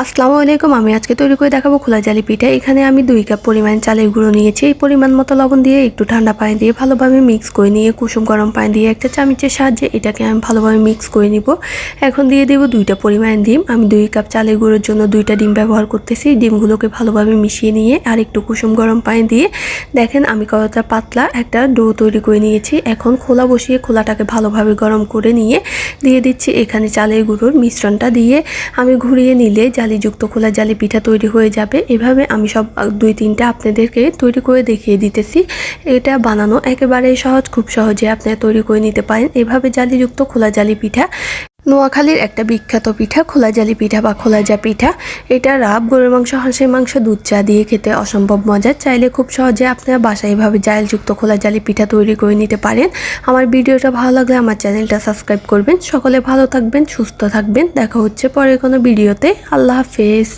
আসসালামু আলাইকুম। আমি আজকে তৈরি করে দেখাবো খোলা জালি পিঠা। এখানে আমি 2 কাপ পরিমাণ চালের গুঁড়ো নিয়েছি। এই পরিমাণ মতো লবণ দিয়ে একটু ঠান্ডা পানি দিয়ে ভালোভাবে মিক্স করে নিয়ে কুসুম গরম পানি দিয়ে একটা চামচের সাহায্যে এটাকে আমি ভালোভাবে মিক্স করে নিব। এখন দিয়ে দেব 2টা পরিমাণ ডিম। আমি 2 কাপ চালের গুঁড়োর জন্য 2টা ডিম ব্যবহার করতেছি। ডিমগুলোকে ভালোভাবে মিশিয়ে নিয়ে আর একটু কুসুম গরম পানি দিয়ে দেখেন আমি কতটা পাতলা একটা ডো তৈরি করে নিয়েছি। এখন খোলা বসিয়ে খোলাটাকে ভালোভাবে গরম করে নিয়ে দিয়ে দিচ্ছি এখানে চালের গুঁড়োর মিশ্রণটা দিয়ে আমি ঘুরিয়ে নিলে জালিযুক্ত খোলা জালি পিঠা তৈরি হয়ে যাবে। এভাবে আমি সব 2-3টা আপনাদেরকে তৈরি করে দেখিয়ে দিতেছি। এটা বানানো একেবারেই সহজ, খুব সহজে আপনারা তৈরি করে নিতে পারেন এভাবে জালিযুক্ত খোলা জালি পিঠা। নোয়াখালীর একটা বিখ্যাত পিঠা খোলা জালি পিঠা বা খোলাজা পিঠা। এটা রাব, গরুর মাংস, হাঁসের মাংস, দুধ চা দিয়ে খেতে অসম্ভব মজার। চাইলে খুব সহজে আপনারা বাসায় এভাবে জালযুক্ত খোলা জালি পিঠা তৈরি করে নিতে পারেন। আমার ভিডিওটা ভালো লাগলে আমার চ্যানেলটা সাবস্ক্রাইব করবেন। সকলে ভালো থাকবেন, সুস্থ থাকবেন। দেখা হচ্ছে পরের কোনো ভিডিওতে। আল্লাহ হাফেজ।